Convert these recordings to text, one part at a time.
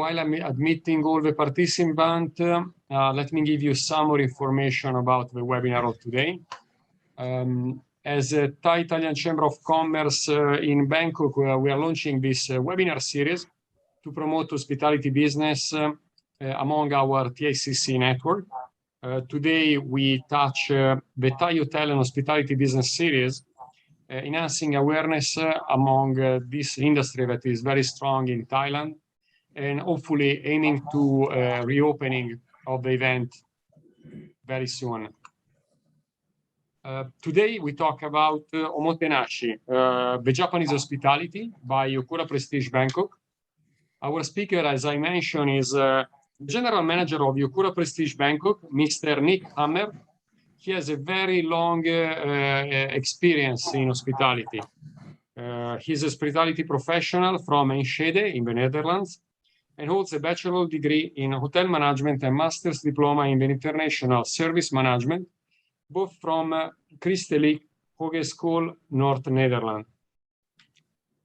while I'm admitting all the participants, let me give you some more information about the webinar of today. As a Thai Italian Chamber of Commerce in Bangkok, we are launching this webinar series to promote hospitality business among our TICC network. Today, we touch the Thai Hotel and Hospitality Business Series, enhancing awareness among this industry that is very strong in Thailand, and hopefully aiming to reopening of the event very soon. Today, we talk about Omotenashi, the Japanese hospitality by Okura Prestige Bangkok. Our speaker, as I mentioned, is General Manager of Okura Prestige Bangkok, Mr. Niek. He has a very long experience in hospitality. He's a hospitality professional from Enschede in the Netherlands and holds a bachelor's degree in hotel management and master's diploma in the international service management, both from Christelijk Hogeschool, North Netherlands.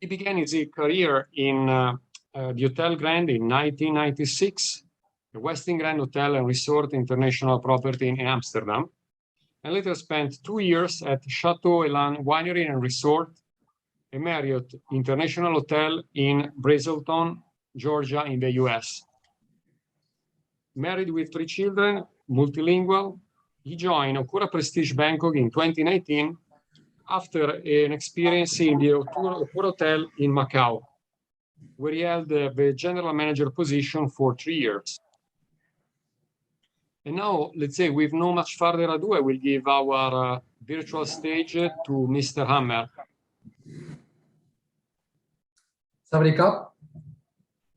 He began his career in the Hotel Grand in 1996, the Westin Grand Hotel and Resort International Property in Amsterdam, and later spent 2 years at Chateau Elan Winery and Resort, a Marriott International Hotel in Brazelton, Georgia in the US. Married with 3 children, multilingual, he joined Okura Prestige Bangkok in 2019 after an experience in the Okura Hotel in Macau, where he held the general manager position for 3 years. And now, let's say, with no much further ado, I will give our virtual stage to Mr. Hammer. Sawadee-kap,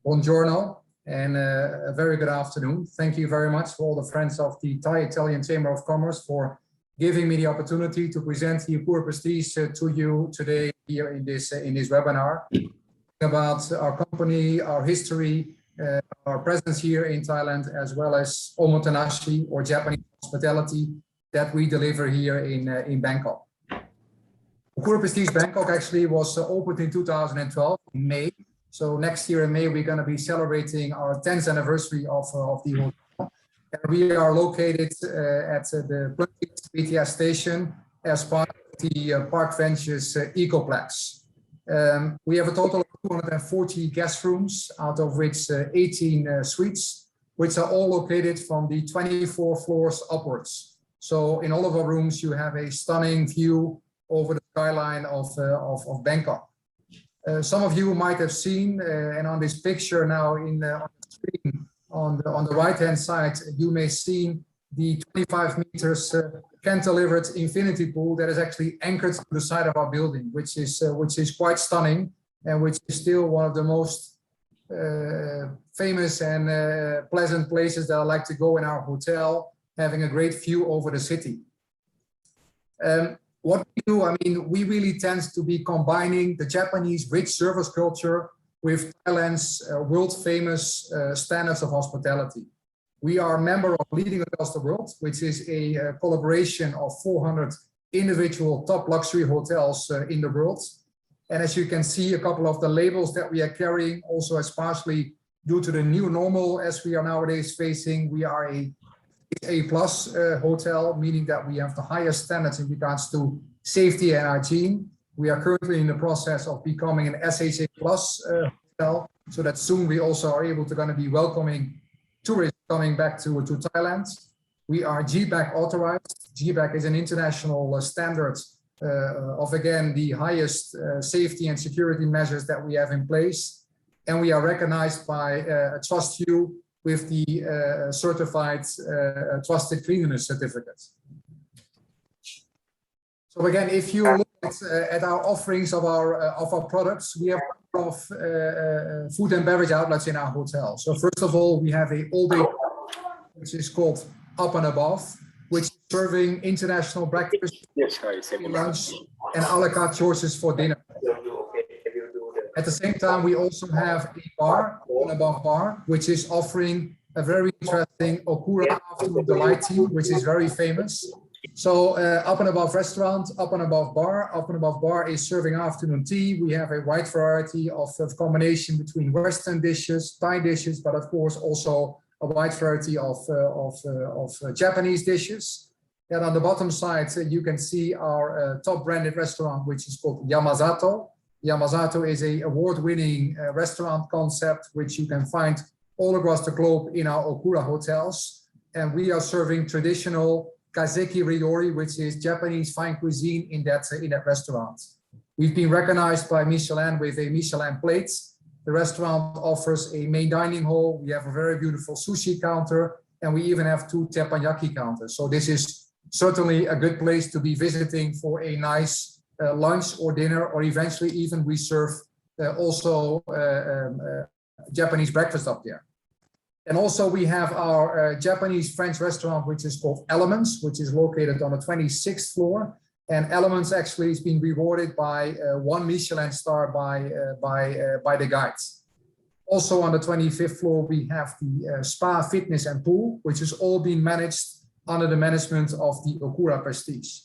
buongiorno, and a very good afternoon. Thank you very much for all the friends of the Thai Italian Chamber of Commerce for giving me the opportunity to present the Okura Prestige to you today here in this webinar about our company, our history, our presence here in Thailand, as well as Omotenashi, or Japanese hospitality, that we deliver here in Bangkok. Okura Prestige Bangkok actually was opened in 2012 in May. So next year in May, we're going to be celebrating our 10th anniversary of the hotel. And we are located at the BTS station as part of the Park Ventures Ecoplex. We have a total of 240 guest rooms, out of which 18 suites, which are all located from the 24 floors upwards. So in all of our rooms, you have a stunning view over the skyline of Bangkok. Some of you might have seen, and on this picture now on the screen on the right-hand side, you may see the 25 meters cantilevered infinity pool that is actually anchored to the side of our building, which is quite stunning, and which is still one of the most famous and pleasant places that I like to go in our hotel, having a great view over the city. What we do, I mean, we really tend to be combining the Japanese rich service culture with Thailand's world-famous standards of hospitality. We are a member of Leading Hotels of the World, which is a collaboration of 400 individual top luxury hotels in the world. And as you can see, a couple of the labels that we are carrying, also especially due to the new normal as we are nowadays facing, we are A+ hotel, meaning that we have the highest standards in regards to safety and hygiene. We are currently in the process of becoming an SHA+ hotel, so that soon we also are able to be welcoming tourists coming back to Thailand. We are GBAC authorized. GBAC is an international standard of, again, the highest safety and security measures that we have in place. And we are recognized by TrustYou with the certified trusted cleanliness certificate. So again, if you look at our offerings of our products, we have a lot of food and beverage outlets in our hotel. So first of all, we have a all-day, which is called Up and Above, which is serving international breakfast, lunch, and a la carte choices for dinner. At the same time, we also have a bar, Up and Above bar, which is offering a very interesting Okura afternoon delight tea, which is very famous. So up and above restaurant, up and above bar. Up and above bar is serving afternoon tea. We have a wide variety of combination between Western dishes, Thai dishes, but of course also a wide variety of Japanese dishes. Then on the bottom side, you can see our top branded restaurant, which is called Yamazato. Yamazato is an award-winning restaurant concept, which you can find all across the globe in our Okura hotels. And we are serving traditional Kazeki Ryori, which is Japanese fine cuisine in that restaurant. We've been recognized by Michelin with a Michelin plate. The restaurant offers a main dining hall. We have a very beautiful sushi counter, and we even have 2 teppanyaki counters. So this is certainly a good place to be visiting for a nice lunch or dinner, or eventually even we serve also Japanese breakfast up there. And also we have our Japanese French restaurant, which is called Elements, which is located on the 26th floor. And Elements actually is being rewarded by 1 Michelin star by the guides. Also on the 25th floor, we have the spa, fitness and pool, which is all being managed under the management of the Okura Prestige.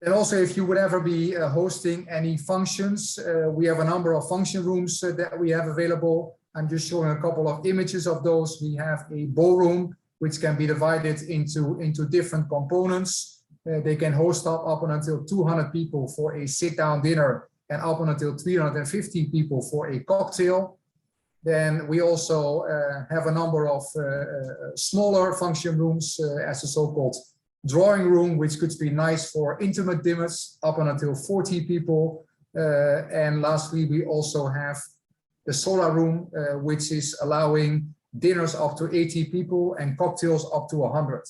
And also, if you would ever be hosting any functions, we have a number of function rooms that we have available. I'm just showing a couple of images of those. We have a ballroom, which can be divided into different components. They can host up until 200 people for a sit-down dinner and up until 350 people for a cocktail. Then we also have a number of smaller function rooms as a so-called drawing room, which could be nice for intimate dinners up until 40 people. And lastly, we also have the Sora Room, which is allowing dinners up to 80 people and cocktails up to 100.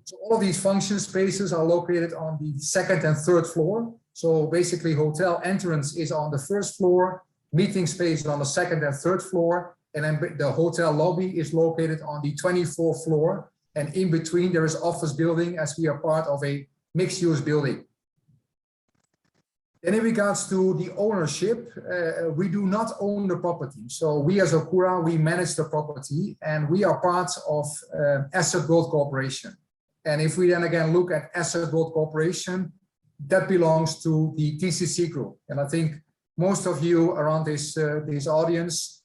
So all of these function spaces are located on the 2nd and 3rd floor. So basically hotel entrance is on the 1st floor, meeting space is on the 2nd and 3rd floor, and then the hotel lobby is located on the 24th floor. And in between there is office building, as we are part of a mixed-use building. And in regards to the ownership, we do not own the property. So we as Okura, we manage the property, and we are part of Asset Growth Corporation. And if we then again look at Asset Growth Corporation, that belongs to the TICC group. And I think most of you around this audience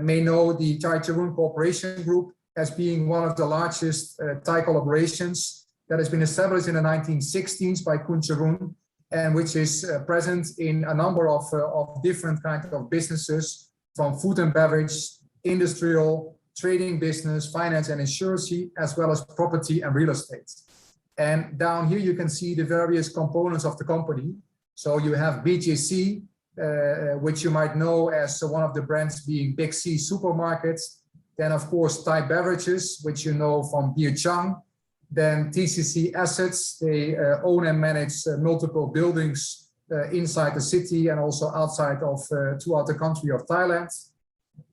may know the Thai Charoen Corporation Group as being one of the largest Thai collaborations that has been established in the 1960s by Kun Charoen, and which is present in a number of different kinds of businesses, from food and beverage, industrial, trading business, finance and insurance, as well as property and real estate. And down here you can see the various components of the company. So you have BJC, which you might know as one of the brands being Big C Supermarkets. Then of course Thai Beverages, which you know from Beer Chang. Then TCC Assets, they own and manage multiple buildings inside the city and also outside of throughout the country of Thailand.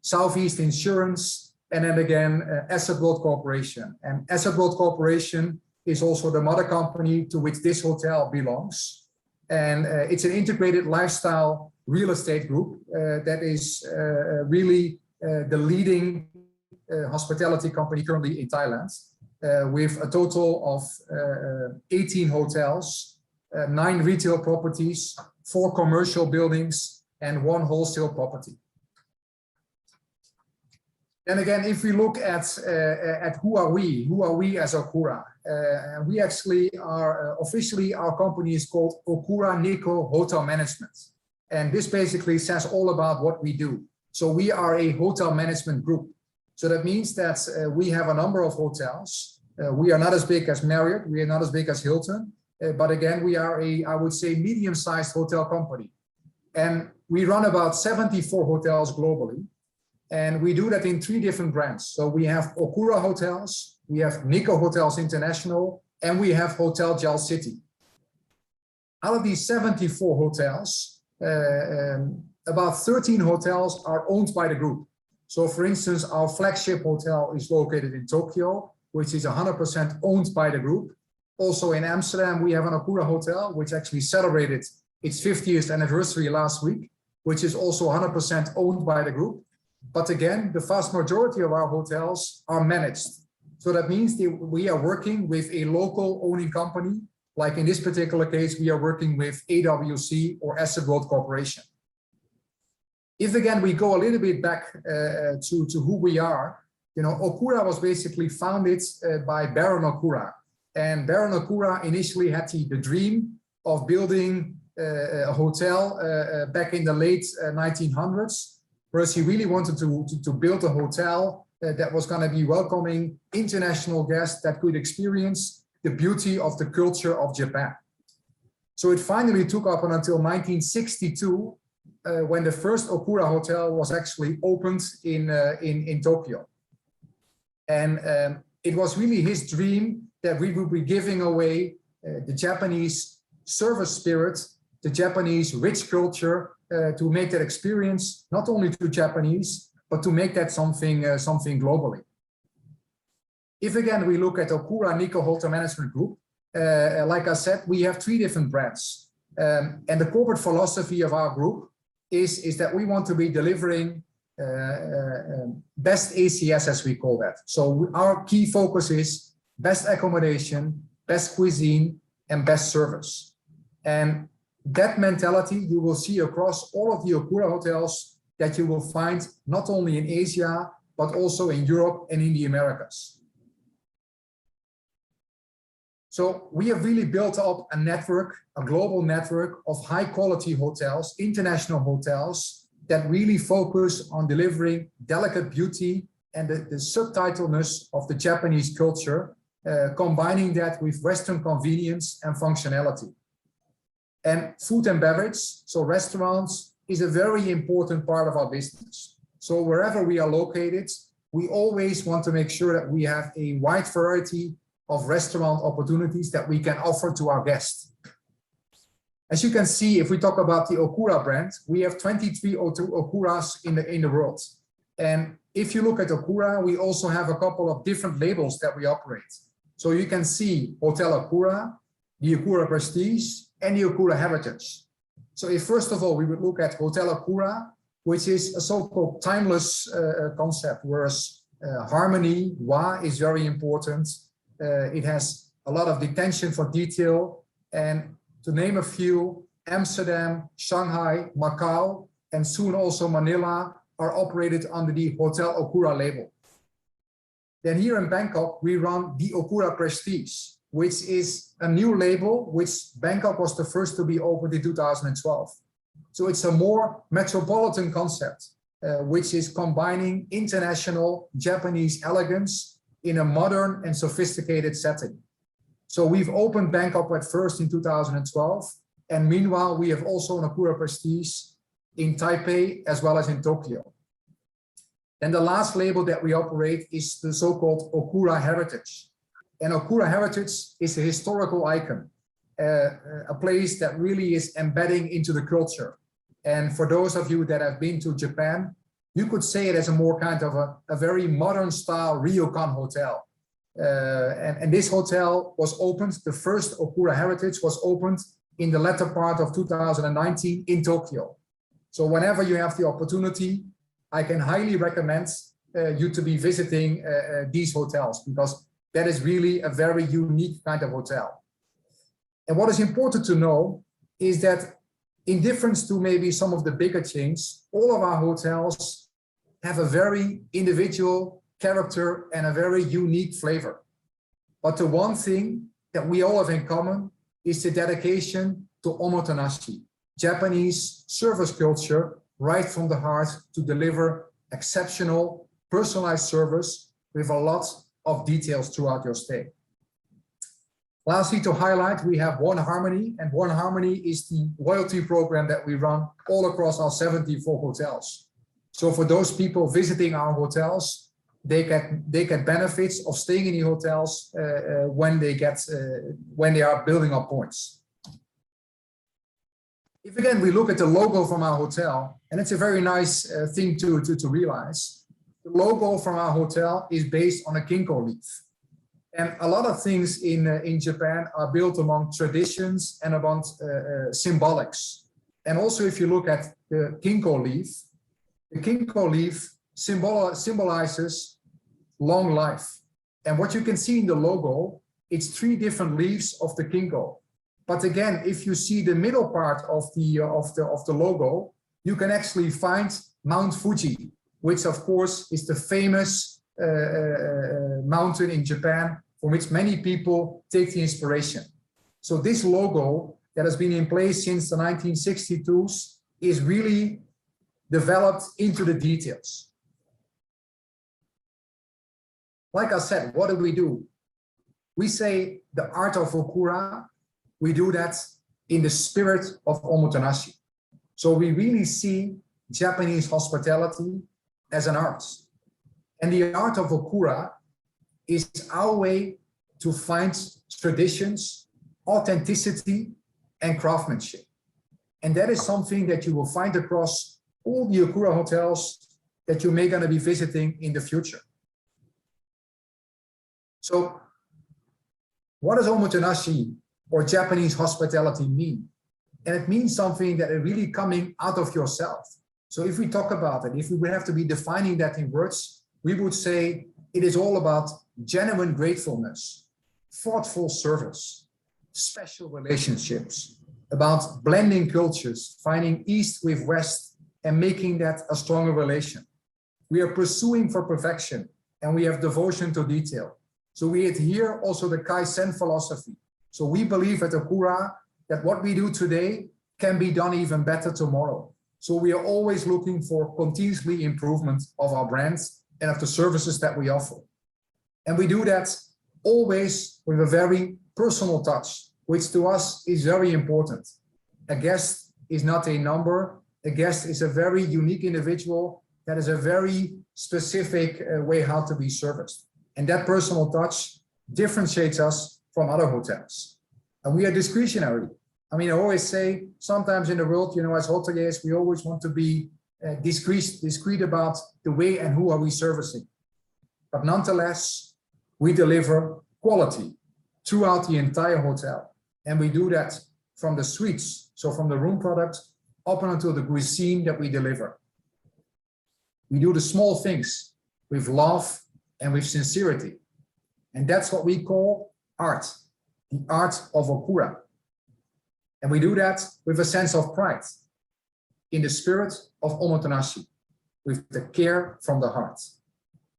Southeast Insurance, and then again Asset Growth Corporation. And Asset Growth Corporation is also the mother company to which this hotel belongs. And it's an integrated lifestyle real estate group that is really the leading hospitality company currently in Thailand, with a total of 18 hotels, 9 retail properties, 4 commercial buildings, and 1 wholesale property. And again, if we look at who are we as Okura? We actually are, officially our company is called Okura Nico Hotel Management. And this basically says all about what we do. So we are a hotel management group. So that means that we have a number of hotels. We are not as big as Marriott, we are not as big as Hilton, but again, we are I would say, medium-sized hotel company. And we run about 74 hotels globally. And we do that in 3 different brands. So we have Okura Hotels, we have Nico Hotels International, and we have Hotel Gel City. Out of these 74 hotels, about 13 hotels are owned by the group. So for instance, our flagship hotel is located in Tokyo, which is 100% owned by the group. Also in Amsterdam, we have an Okura hotel, which actually celebrated its 50th anniversary last week, which is also 100% owned by the group. But again, the vast majority of our hotels are managed. So that means that we are working with a local owning company. Like in this particular case, we are working with AWC or Asset World Corporation. If again, we go a little bit back to who we are, you know, Okura was basically founded by Baron Okura. And Baron Okura initially had the dream of building a hotel back in the late 1900s, whereas he really wanted to build a hotel that was going to be welcoming international guests that could experience the beauty of the culture of Japan. So it finally took up until 1962, when the first Okura hotel was actually opened in Tokyo. And it was really his dream that we would be giving away the Japanese service spirit, the Japanese rich culture, to make that experience not only to Japanese, but to make that something globally. If again we look at Okura Nikko Hotel Management Group, like I said, we have 3 different brands, and the corporate philosophy of our group is that we want to be delivering best ACS, as we call that. So our key focus is best accommodation, best cuisine, and best service. And that mentality you will see across all of the Okura hotels that you will find not only in Asia, but also in Europe and in the Americas. So we have really built up a network, a global network of high quality hotels, international hotels, that really focus on delivering delicate beauty and the subtitleness of the Japanese culture, combining that with Western convenience and functionality. And food and beverage, so restaurants, is a very important part of our business. So wherever we are located, we always want to make sure that we have a wide variety of restaurant opportunities that we can offer to our guests. As you can see, if we talk about the Okura brand, we have 23 Okuras in the world. And if you look at Okura, we also have a couple of different labels that we operate. So you can see Hotel Okura, the Okura Prestige, and the Okura Heritage. So if first of all, we would look at Hotel Okura, which is a so-called timeless concept, whereas harmony, wa, is very important. It has a lot of attention for detail, and to name a few, Amsterdam, Shanghai, Macau, and soon also Manila are operated under the Hotel Okura label. Then here in Bangkok, we run the Okura Prestige, which is a new label, which Bangkok was the first to be opened in 2012. So it's a more metropolitan concept, which is combining international Japanese elegance in a modern and sophisticated setting. So we've opened Bangkok at first in 2012. And meanwhile, we have also an Okura Prestige in Taipei as well as in Tokyo. And the last label that we operate is the so-called Okura Heritage. And Okura Heritage is a historical icon, a place that really is embedding into the culture. And for those of you that have been to Japan, you could say it as a more kind of a very modern style ryokan hotel. And this hotel was opened, the first Okura Heritage was opened in the latter part of 2019 in Tokyo. So whenever you have the opportunity, I can highly recommend you to be visiting these hotels, because that is really a very unique kind of hotel. And what is important to know is that in difference to maybe some of the bigger chains, all of our hotels have a very individual character and a very unique flavor. But the one thing that we all have in common is the dedication to Omotenashi, Japanese service culture, right from the heart, to deliver exceptional personalized service with a lot of details throughout your stay. Lastly, to highlight, we have One Harmony, and One Harmony is the loyalty program that we run all across our 74 hotels. So for those people visiting our hotels, they get benefits of staying in the hotels when they are building up points. If again we look at the logo from our hotel, and it's a very nice thing to realize, the logo from our hotel is based on a ginkgo leaf. And a lot of things in Japan are built among traditions and among symbolics. And also if you look at the ginkgo leaf symbolizes long life. And what you can see in the logo, it's 3 different leaves of the ginkgo. But again, if you see the middle part of the logo, you can actually find Mount Fuji, which of course is the famous mountain in Japan from which many people take the inspiration. So this logo that has been in place since the 1962s is really developed into the details. Like I said, what do? We say the art of Okura, we do that in the spirit of Omotenashi. So we really see Japanese hospitality as an art. And the art of Okura is our way to find traditions, authenticity, and craftsmanship. And that is something that you will find across all the Okura hotels that you may gonna be visiting in the future. So what does Omotenashi or Japanese hospitality mean? And it means something that is really coming out of yourself. So if we talk about it, if we would have to be defining that in words, we would say it is all about genuine gratefulness, thoughtful service, special relationships, about blending cultures, finding East with West and making that a stronger relation. We are pursuing for perfection and we have devotion to detail. So we adhere also the Kaizen philosophy. So we believe at Okura that what we do today can be done even better tomorrow. So we are always looking for continuously improvement of our brands and of the services that we offer. And we do that always with a very personal touch, which to us is very important. A guest is not a number. A guest is a very unique individual that is a very specific way how to be serviced. And that personal touch differentiates us from other hotels. And we are discretionary. I mean, I always say, sometimes in the world, you know, as hoteliers, we always want to be discreet about the way and who are we servicing. But nonetheless, we deliver quality throughout the entire hotel. And we do that from the suites, so from the room product, up until the cuisine that we deliver. We do the small things with love and with sincerity. And that's what we call art, the art of Okura. And we do that with a sense of pride, in the spirit of Omotenashi, with the care from the heart.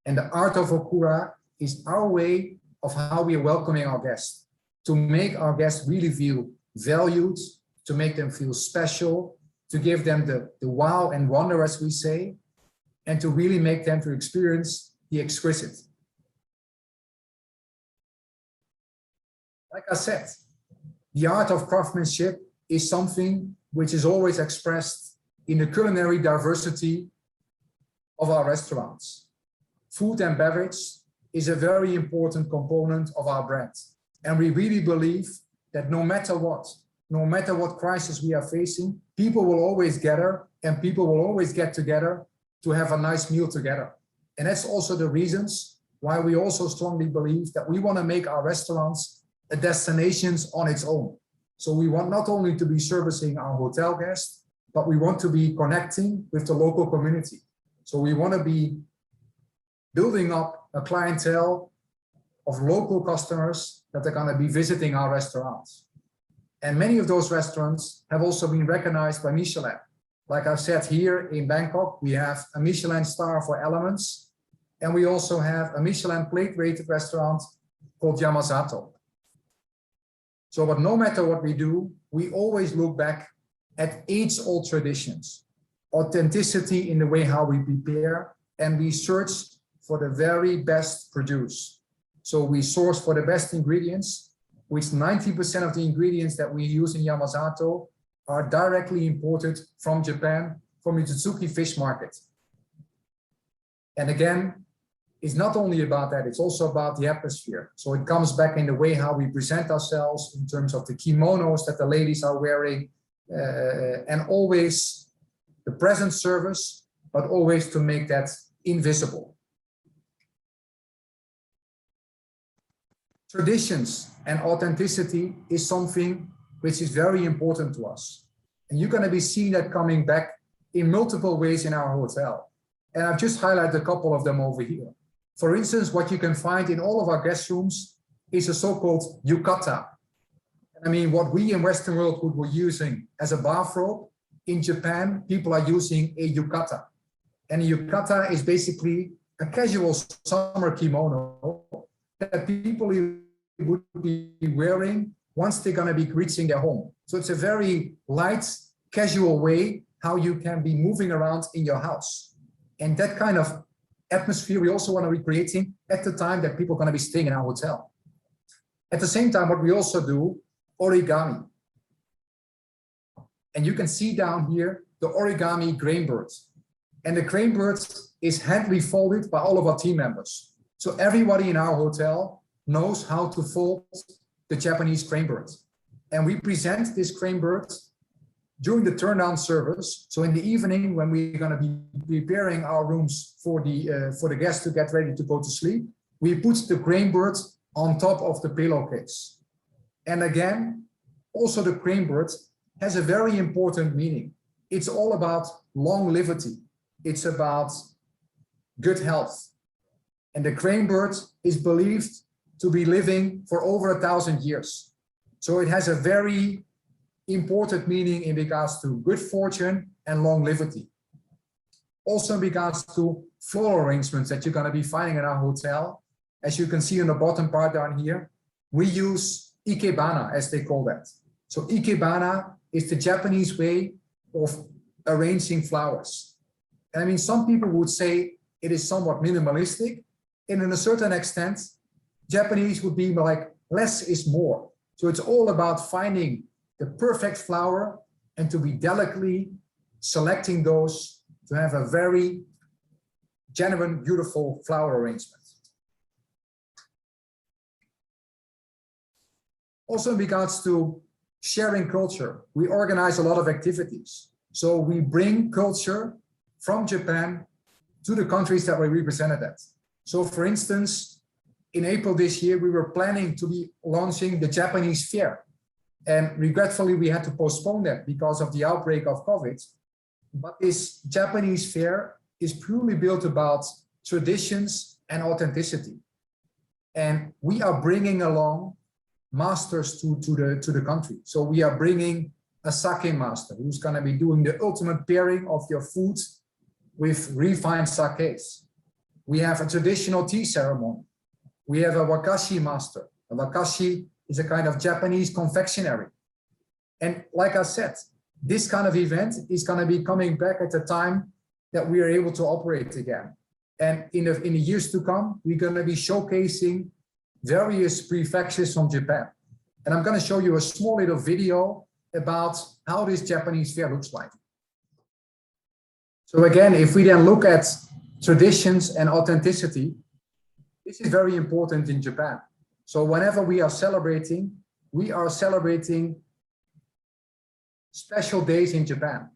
And the art of Okura is our way of how we are welcoming our guests, to make our guests really feel valued, to make them feel special, to give them the wow and wonder, as we say, and to really make them to experience the exquisite. Like I said, the art of craftsmanship is something which is always expressed in the culinary diversity of our restaurants. Food and beverage is a very important component of our brand. And we really believe that no matter what crisis we are facing, people will always gather and people will always get together to have a nice meal together. And that's also the reasons why we also strongly believe that we want to make our restaurants a destination on its own. So we want not only to be servicing our hotel guests, but we want to be connecting with the local community. So we want to be building up a clientele of local customers that are going to be visiting our restaurants. And many of those restaurants have also been recognized by Michele. Like I said, here in Bangkok, we have a Michelin star for Elements, and we also have a Michelin plate-rated restaurant called Yamazato. So, but no matter what we do, we always look back at age-old traditions, authenticity in the way how we prepare, and we search for the very best produce. So we source for the best ingredients, which 90% of the ingredients that we use in Yamazato are directly imported from Japan, from the Tsuki fish market. And again, it's not only about that, it's also about the atmosphere. So it comes back in the way how we present ourselves in terms of the kimonos that the ladies are wearing, and always the present service, but always to make that invisible. Traditions and authenticity is something which is very important to us. And you're going to be seeing that coming back in multiple ways in our hotel. And I've just highlighted a couple of them over here. For instance, what you can find in all of our guest rooms is a so-called yukata. I mean, what we in Western world were using as a bathrobe, in Japan, people are using a yukata. And a yukata is basically a casual summer kimono that people would be wearing once they're going to be reaching their home. So it's a very light, casual way how you can be moving around in your house. And that kind of atmosphere we also want to be creating at the time that people are going to be staying in our hotel. At the same time, what we also do, origami. And you can see down here the origami grain bird. And the grain bird is handly folded by all of our team members. So everybody in our hotel knows how to fold the Japanese crane bird. And we present this crane bird during the turn-down service. So in the evening, when we're going to be preparing our rooms for the guests to get ready to go to sleep, we put the crane bird on top of the pillowcase. And again, also the crane bird has a very important meaning. It's all about longevity. It's about good health. And the crane bird is believed to be living for over 1,000 years. So it has a very important meaning in regards to good fortune and longevity. Also in regards to floral arrangements that you're going to be finding in our hotel. As you can see on the bottom part down here, we use ikebana, as they call that. So ikebana is the Japanese way of arranging flowers. And I mean, some people would say it is somewhat minimalistic, and in a certain extent, Japanese would be like less is more. So it's all about finding the perfect flower and to be delicately selecting those to have a very genuine, beautiful flower arrangement. Also in regards to sharing culture, we organize a lot of activities. So we bring culture from Japan to the countries that we represented at. So for instance, in April this year, we were planning to be launching the Japanese fair. And regretfully, we had to postpone that because of the outbreak of COVID. But this Japanese fair is purely built about traditions and authenticity. And we are bringing along masters to the country. So we are bringing a sake master who's going to be doing the ultimate pairing of your food with refined sakes. We have a traditional tea ceremony. We have a wakashi master. A wakashi is a kind of Japanese confectionery. And like I said, this kind of event is going to be coming back at the time that we are able to operate again. And in the years to come, we're going to be showcasing various prefectures from Japan. And I'm going to show you a small little video about how this Japanese fair looks like. So again, if we then look at traditions and authenticity, this is very important in Japan. So whenever we are celebrating special days in Japan.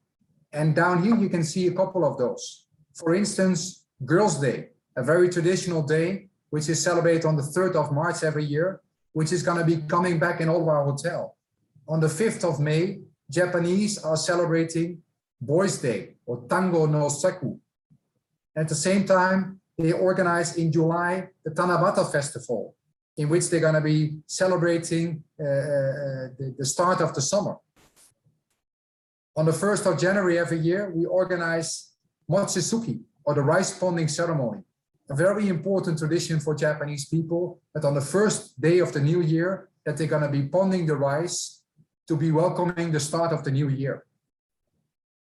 And down here, you can see a couple of those. For instance, Girls' Day, a very traditional day, which is celebrated on the 3rd of March every year, which is going to be coming back in all of our hotel. On the 5th of May, Japanese are celebrating Boys' Day, or Tango no Seku. At the same time, they organize in July the Tanabata Festival, in which they're going to be celebrating the start of the summer. On the 1st of January every year, we organize Mochizuki, or the rice ponding ceremony. A very important tradition for Japanese people, that on the first day of the new year, that they're going to be ponding the rice to be welcoming the start of the new year.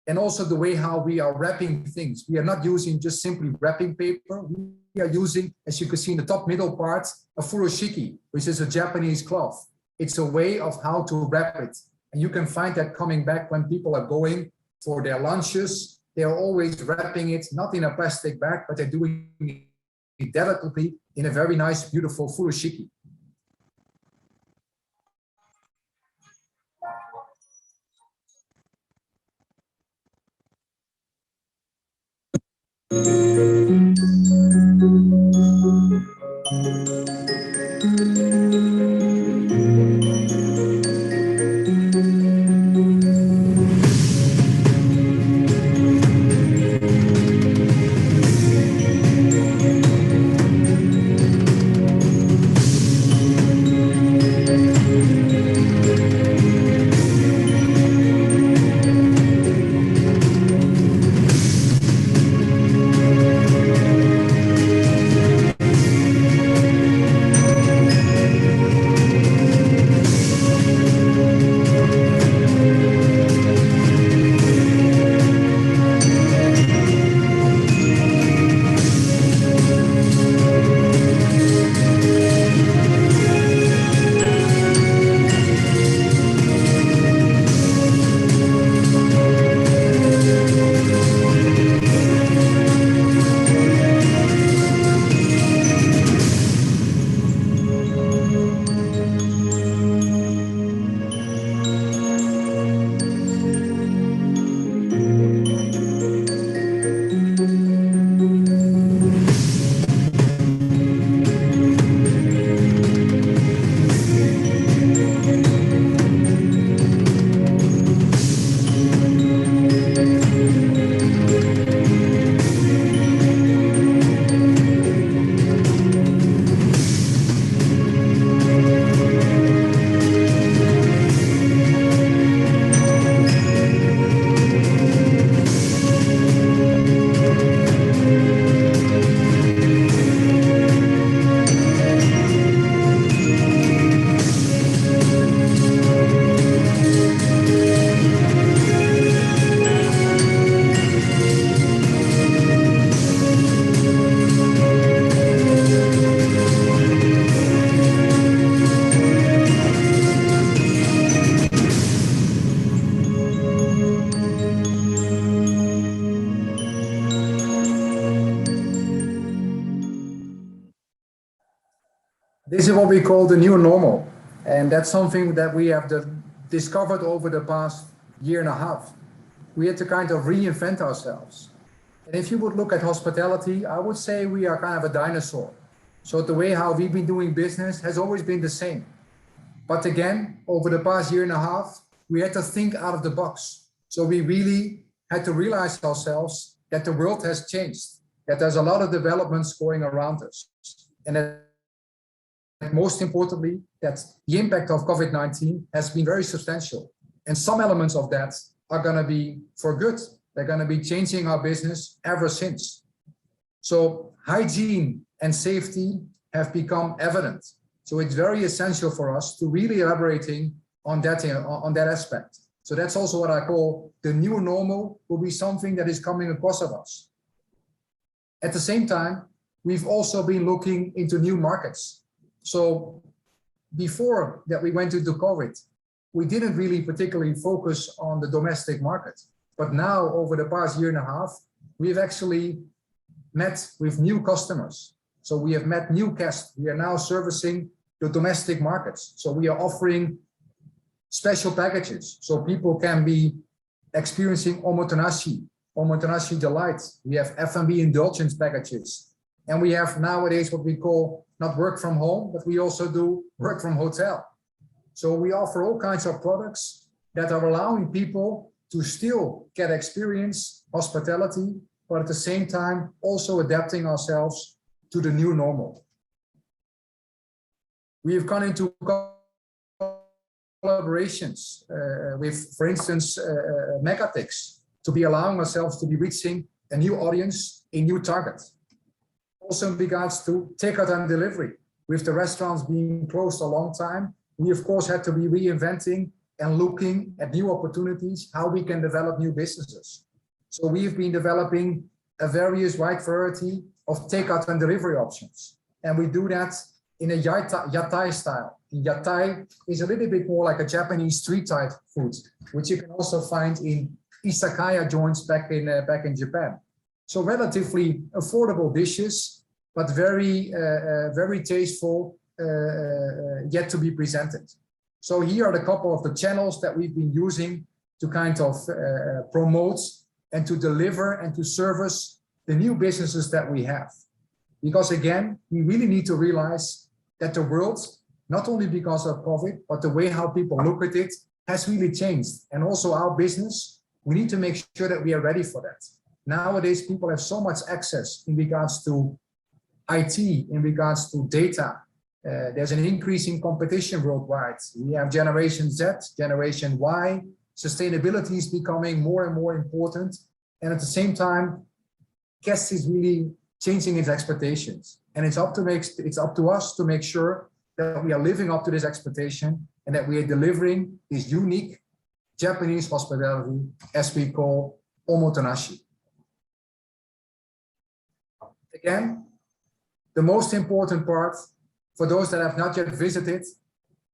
And also the way how we are wrapping things. We are not using just simply wrapping paper. We are using, as you can see in the top middle part, a furoshiki, which is a Japanese cloth. It's a way of how to wrap it. And you can find that coming back when people are going for their lunches. They are always wrapping it, not in a plastic bag, but they're doing it delicately in a very nice, beautiful furoshiki. This is what we call the new normal. And that's something that we have discovered over the past year and a half. We had to kind of reinvent ourselves. And if you would look at hospitality, I would say we are kind of a dinosaur. So the way how we've been doing business has always been the same. But again, over the past year and a half, we had to think out of the box. So we really had to realize ourselves that the world has changed, that there's a lot of developments going around us. And that most importantly, that the impact of COVID-19 has been very substantial. And some elements of that are going to be for good. They're going to be changing our business ever since. So hygiene and safety have become evident. So it's very essential for us to really elaborating on that aspect. So that's also what I call the new normal will be something that is coming across of us. At the same time, we've also been looking into new markets. So before that we went into COVID, we didn't really particularly focus on the domestic market. But now over the past year and a half, we've actually met with new customers. So we have met new guests. We are now servicing the domestic markets. So we are offering special packages. So people can be experiencing Omotenashi delight. We have F&B indulgence packages. And we have nowadays what we call not work from home, but we also do work from hotel. So we offer all kinds of products that are allowing people to still get experience hospitality, but at the same time also adapting ourselves to the new normal. We have gone into collaborations with, for instance, TICC to be allowing ourselves to be reaching a new audience, a new target. Also in regards to takeout and delivery, with the restaurants being closed a long time, we of course had to be reinventing and looking at new opportunities, how we can develop new businesses. So we've been developing a wide variety of takeout and delivery options. And we do that in a yatai style. Yatai is a little bit more like a Japanese street type food, which you can also find in izakaya joints back in Japan. So relatively affordable dishes, but very tasteful, yet to be presented. So here are a couple of the channels that we've been using to kind of promote and to deliver and to service the new businesses that we have. Because again, we really need to realize that the world, not only because of COVID, but the way how people look at it has really changed. And also our business, we need to make sure that we are ready for that. Nowadays, people have so much access in regards to IT, in regards to data. There's an increasing competition worldwide. We have Generation Z, Generation Y. Sustainability is becoming more and more important. And at the same time, guests is really changing its expectations. And it's up to us to make sure that we are living up to this expectation and that we are delivering this unique Japanese hospitality, as we call Omotenashi. Again, the most important part for those that have not yet visited,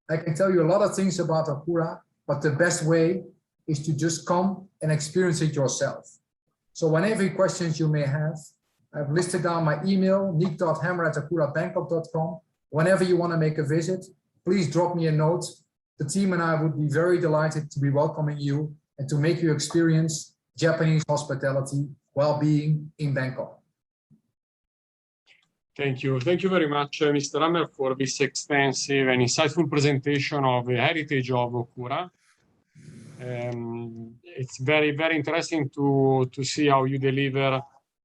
I can tell you a lot of things about Okura, but the best way is to just come and experience it yourself. So whenever questions you may have, I've listed down my email, niek.hammer@okurabangkok.com. Whenever you want to make a visit, please drop me a note. The team and I would be very delighted to be welcoming you and to make you experience Japanese hospitality while being in Bangkok. Thank you. Thank you very much, Mr. Hammer, for this extensive and insightful presentation of the heritage of Okura. It's very, very interesting to see how you deliver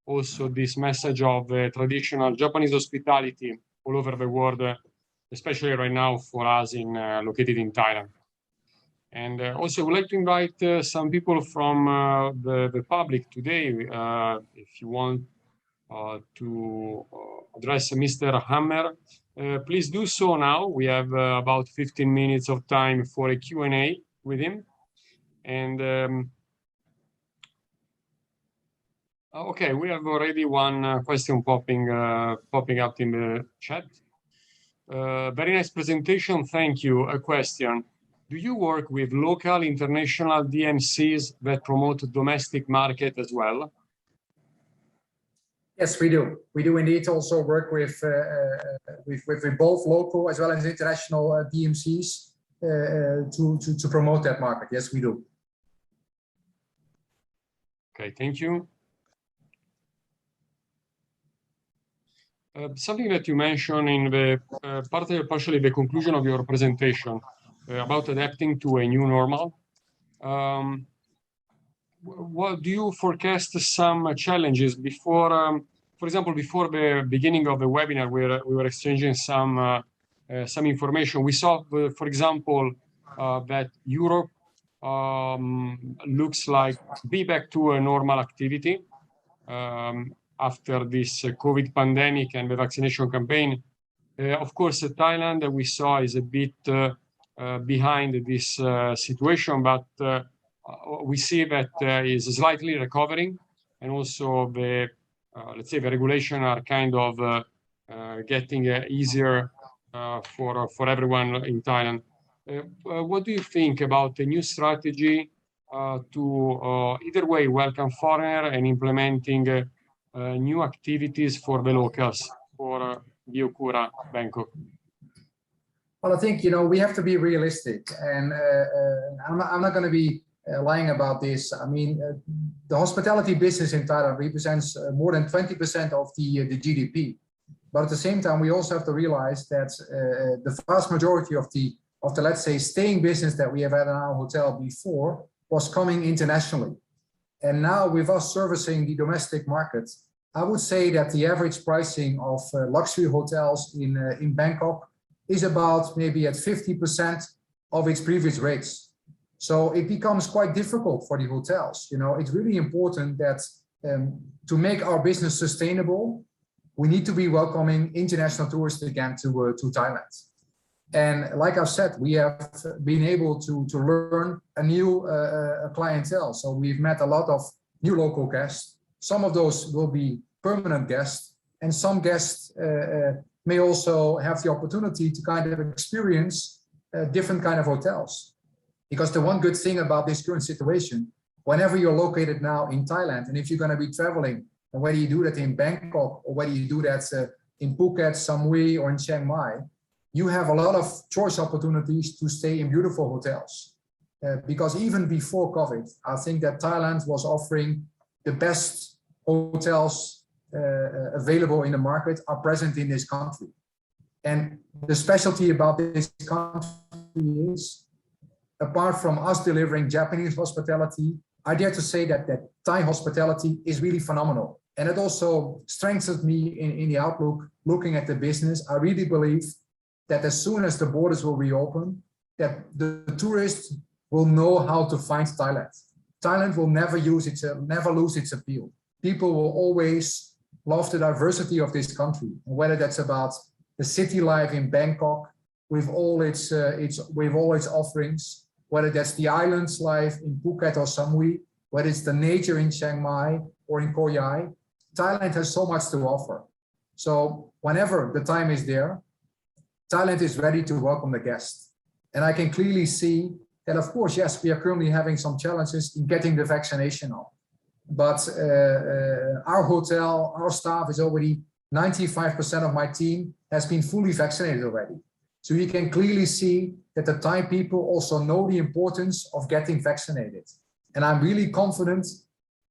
also this message of traditional Japanese hospitality all over the world, especially right now for us located in Thailand. And also, I would like to invite some people from the public today, if you want to address Mr. Hammer, please do so now. We have about 15 minutes of time for a Q&A with him. And okay, we have already one question popping up in the chat. Very nice presentation, thank you. A question. Do you work with local, international DMCs that promote domestic market as well? Yes, we do. We do indeed also work with both local as well as international DMCs to promote that market. Yes, we do. Okay, thank you. Something that you mentioned in the partially the conclusion of your presentation about adapting to a new normal. What do you forecast some challenges before, for example, before the beginning of the webinar, where we were exchanging some information. We saw, for example, that Europe looks like be back to a normal activity after this COVID pandemic and the vaccination campaign. Of course, Thailand, we saw, is a bit behind this situation, but we see that is slightly recovering, and also the let's say the regulation are kind of getting easier for everyone in Thailand. What do you think about the new strategy to either way welcome foreigner and implementing new activities for the locals for the Okura Bangkok? Well, I think, we have to be realistic, and I'm not going to be lying about this. I mean, the hospitality business in Thailand represents more than 20% of the GDP. But at the same time, we also have to realize that the vast majority of the let's say staying business that we have had in our hotel before was coming internationally. And now with us servicing the domestic market, I would say that the average pricing of luxury hotels in Bangkok is about maybe at 50% of its previous rates. So it becomes quite difficult for the hotels. It's really important that to make our business sustainable, we need to be welcoming international tourists again to Thailand. And like I've said, we have been able to learn a new clientele. So we've met a lot of new local guests. Some of those will be permanent guests, and some guests may also have the opportunity to kind of experience different kind of hotels. Because the one good thing about this current situation, whenever you're located now in Thailand, and if you're going to be traveling, and whether you do that in Bangkok or whether you do that in Phuket, Samui, or in Chiang Mai, you have a lot of choice opportunities to stay in beautiful hotels. Because even before COVID, I think that Thailand was offering the best hotels available in the market are present in this country. And the specialty about this country is, apart from us delivering Japanese hospitality, I dare to say that Thai hospitality is really phenomenal. And it also strengthens me in the outlook, looking at the business. I really believe that as soon as the borders will reopen, that the tourists will know how to find Thailand. Thailand will never lose its appeal. People will always love the diversity of this country, whether that's about the city life in Bangkok with all its offerings, whether that's the islands life in Phuket or Samui, whether it's the nature in Chiang Mai or in Koh Yai. Thailand has so much to offer. So whenever the time is there, Thailand is ready to welcome the guests. And I can clearly see that, of course, yes, we are currently having some challenges in getting the vaccination on. But our hotel, our staff is already 95% of my team has been fully vaccinated already. So you can clearly see that the Thai people also know the importance of getting vaccinated. And I'm really confident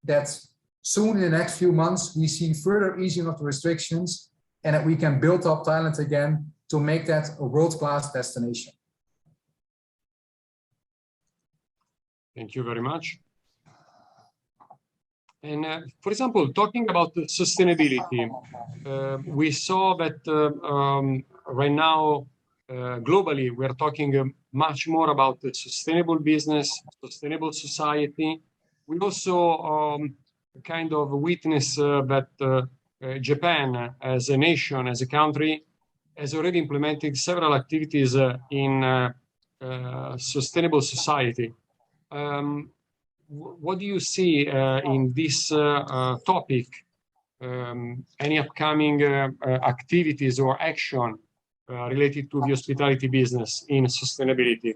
that soon in the next few months, we see further easing of the restrictions and that we can build up Thailand again to make that a world-class destination. Thank you very much. And for example, talking about sustainability, we saw that right now, globally, we're talking much more about the sustainable business, sustainable society. We also kind of witness that Japan, as a nation, as a country, has already implemented several activities in sustainable society. What do you see in this topic? Any upcoming activities or action related to the hospitality business in sustainability?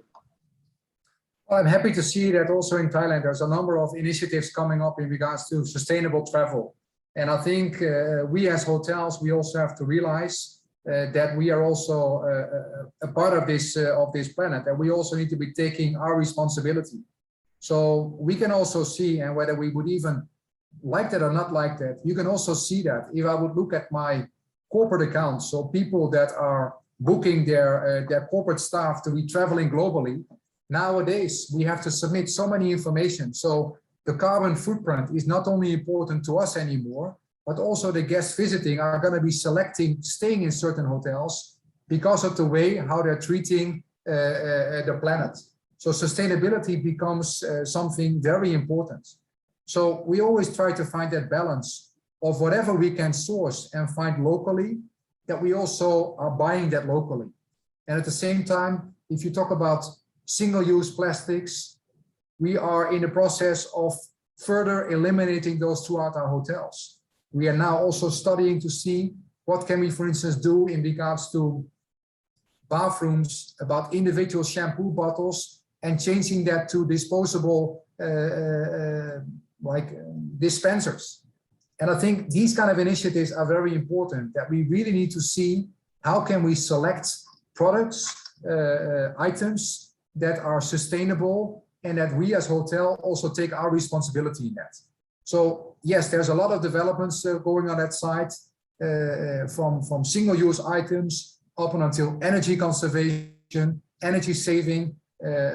Well, I'm happy to see that also in Thailand, there's a number of initiatives coming up in regards to sustainable travel. And I think we as hotels, we also have to realize that we are also a part of this planet, and we also need to be taking our responsibility. So we can also see, and whether we would even like that or not like that, you can also see that if I would look at my corporate accounts, so people that are booking their corporate staff to be traveling globally, nowadays we have to submit so many information. So the carbon footprint is not only important to us anymore, but also the guests visiting are going to be selecting staying in certain hotels because of the way how they're treating the planet. So sustainability becomes something very important. So we always try to find that balance of whatever we can source and find locally, that we also are buying that locally. And at the same time, if you talk about single-use plastics, we are in the process of further eliminating those throughout our hotels. We are now also studying to see what can we, for instance, do in regards to bathrooms, about individual shampoo bottles, and changing that to disposable dispensers. And I think these kind of initiatives are very important, that we really need to see how can we select products, items that are sustainable, and that we as hotel also take our responsibility in that. So yes, there's a lot of developments going on that side, from single-use items up until energy conservation, energy saving,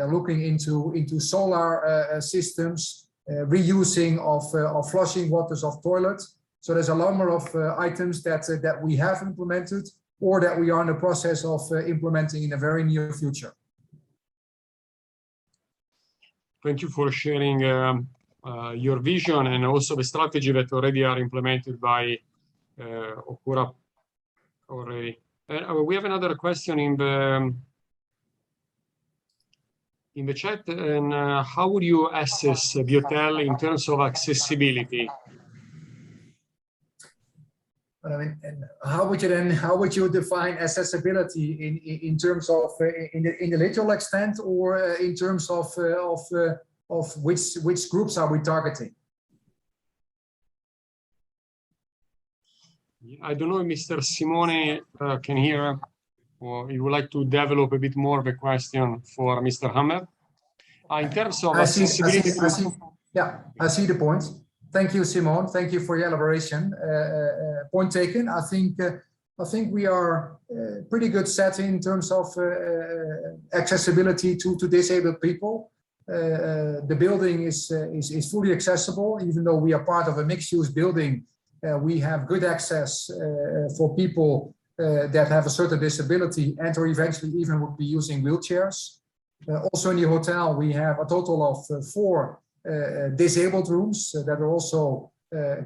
looking into solar systems, reusing of flushing waters of toilets. So there's a number of items that we have implemented or that we are in the process of implementing in the very near future. Thank you for sharing your vision and also the strategy that already are implemented by Okura already. We have another question in the chat, and how would you assess the hotel in terms of accessibility? I mean, and how would you define accessibility in terms of in the literal extent, or in terms of which groups are we targeting? I don't know if Mr. Simone can hear, or you would like to develop a bit more of a question for Mr. Hammer. In terms of accessibility. I see the point. Thank you, Simone. Thank you for your elaboration. Point taken. I think we are pretty good set in terms of accessibility to disabled people. The building is fully accessible, even though we are part of a mixed-use building. We have good access for people that have a certain disability and or eventually even would be using wheelchairs. Also in the hotel, we have a total of 4 disabled rooms that are also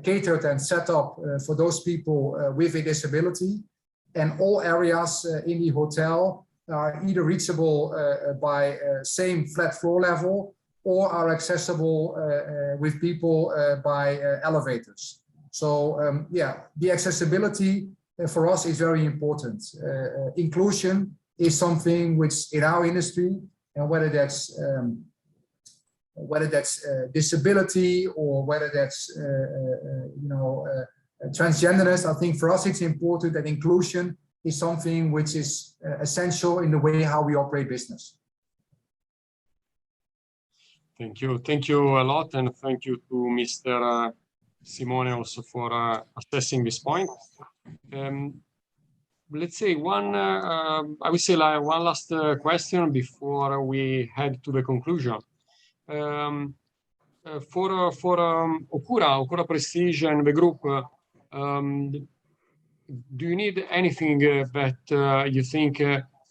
catered and set up for those people with a disability. And all areas in the hotel are either reachable by same flat floor level or are accessible with people by elevators. So the accessibility for us is very important. Inclusion is something which in our industry, and whether that's disability or whether that's transgenderness, I think for us it's important that inclusion is something which is essential in the way how we operate business. Thank you a lot, and thank you to Mr. Simone also for assessing this point. Let's say I would say one last question before we head to the conclusion. For Okura Prestige and the group, do you need anything that you think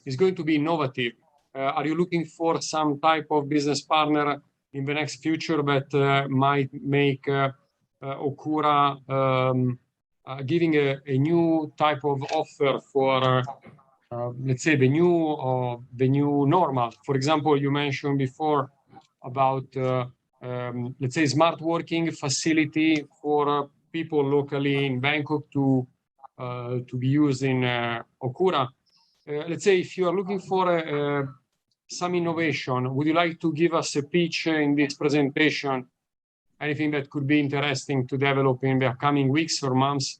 is going to be innovative? Are you looking for some type of business partner in the next future that might make Okura giving a new type of offer for, let's say, the new normal? For example, you mentioned before about, let's say, smart working facility for people locally in Bangkok to be used in Okura. Let's say if you are looking for some innovation, would you like to give us a pitch in this presentation anything that could be interesting to develop in the coming weeks or months?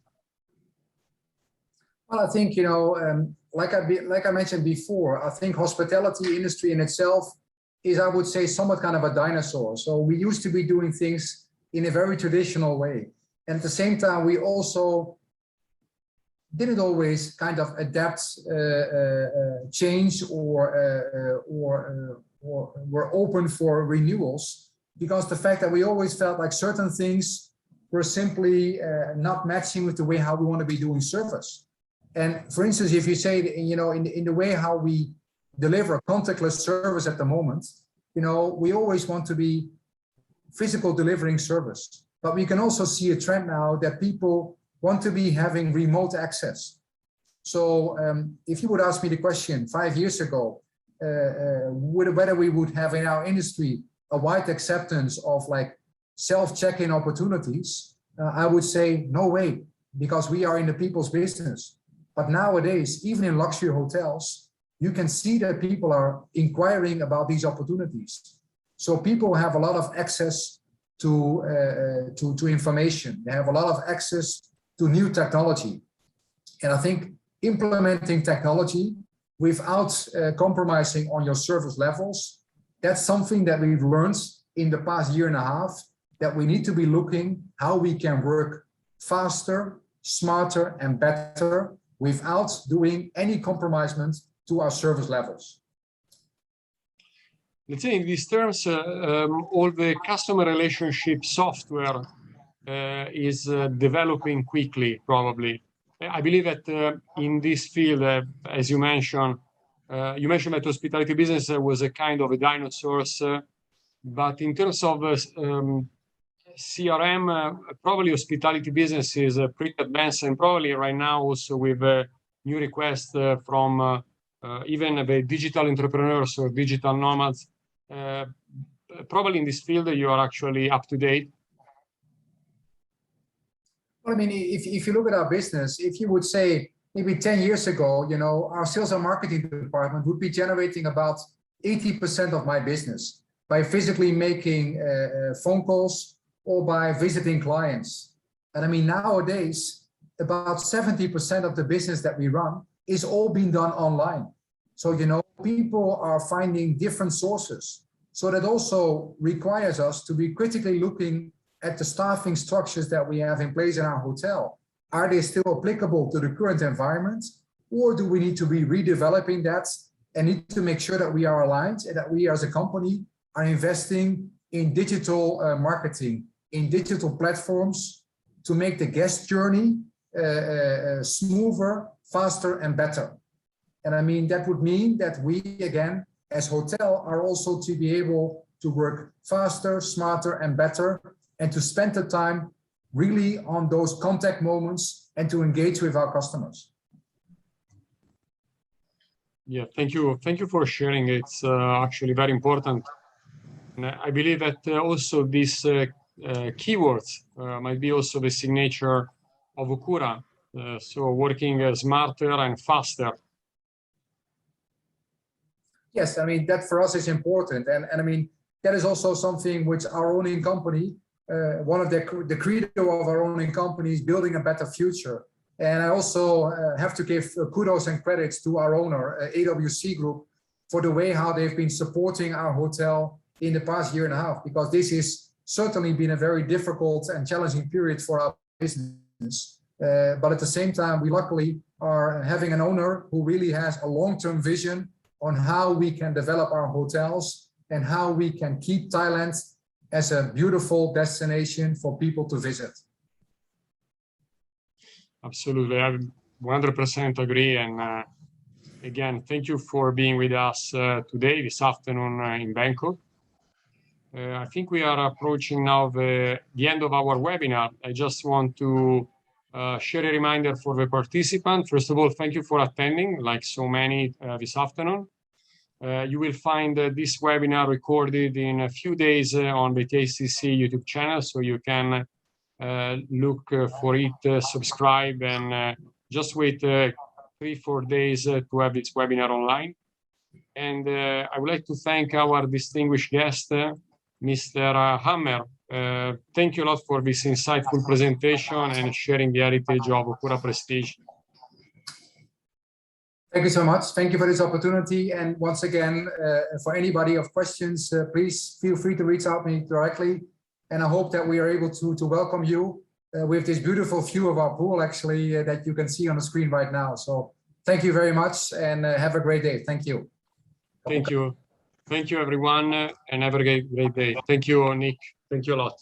Well, I think, like I mentioned before, I think hospitality industry in itself is, I would say, somewhat kind of a dinosaur. So we used to be doing things in a very traditional way. And at the same time, we also didn't always kind of adapt, change, or were open for renewals, because the fact that we always felt like certain things were simply not matching with the way how we want to be doing service. And for instance, if you say, in the way how we deliver contactless service at the moment, we always want to be physical delivering service, but we can also see a trend now that people want to be having remote access. So if you would ask me the question 5 years ago, whether we would have in our industry a wide acceptance of like self-check-in opportunities, I would say no way, because we are in the people's business. But nowadays, even in luxury hotels, you can see that people are inquiring about these opportunities. So people have a lot of access to information. They have a lot of access to new technology. And I think implementing technology without compromising on your service levels, that's something that we've learned in the past year and a half, that we need to be looking how we can work faster, smarter, and better without doing any compromisement to our service levels. Let's say in these terms, all the customer relationship software is developing quickly, probably. I believe that in this field, as you mentioned that hospitality business was a kind of a dinosaur, but in terms of CRM, probably hospitality business is pretty advanced, and probably right now also with new requests from even the digital entrepreneurs or digital nomads. Probably in this field you are actually up to date. Well, I mean, if you look at our business, if you would say maybe 10 years ago, our sales and marketing department would be generating about 80% of my business by physically making phone calls or by visiting clients. And I mean, nowadays, about 70% of the business that we run is all being done online. So, people are finding different sources. So that also requires us to be critically looking at the staffing structures that we have in place in our hotel. Are they still applicable to the current environment? Or do we need to be redeveloping that and need to make sure that we are aligned and that we as a company are investing in digital marketing, in digital platforms to make the guest journey smoother, faster, and better. And I mean, that would mean that we, again, as hotel, are also to be able to work faster, smarter, and better, and to spend the time really on those contact moments and to engage with our customers. Yeah, thank you. Thank you for sharing. It's actually very important. And I believe that also these keywords might be also the signature of Okura. So working smarter and faster. Yes, I mean, that for us is important. And I mean, that is also something which our owning company, one of the credo of our owning company is building a better future. And I also have to give kudos and credits to our owner, AWC Group, for the way how they've been supporting our hotel in the past year and a half, because this has certainly been a very difficult and challenging period for our business. But at the same time, we luckily are having an owner who really has a long-term vision on how we can develop our hotels and how we can keep Thailand as a beautiful destination for people to visit. Absolutely, I 100% agree. And again, thank you for being with us today, this afternoon in Bangkok. I think we are approaching now the end of our webinar. I just want to share a reminder for the participants. First of all, thank you for attending, like so many this afternoon. You will find this webinar recorded in a few days on the TICC YouTube channel, so you can look for it, subscribe, and just wait 3-4 days to have this webinar online. And I would like to thank our distinguished guest, Mr. Hammer, Thank you a lot for this insightful presentation and sharing the heritage of Okura Prestige. Thank you so much. Thank you for this opportunity. And once again, for anybody of questions, please feel free to reach out to me directly. And I hope that we are able to welcome you with this beautiful view of our pool, actually, that you can see on the screen right now. So thank you very much and have a great day. Thank you. Thank you. Thank you, everyone, and have a great day. Thank you, Niek. Thank you a lot.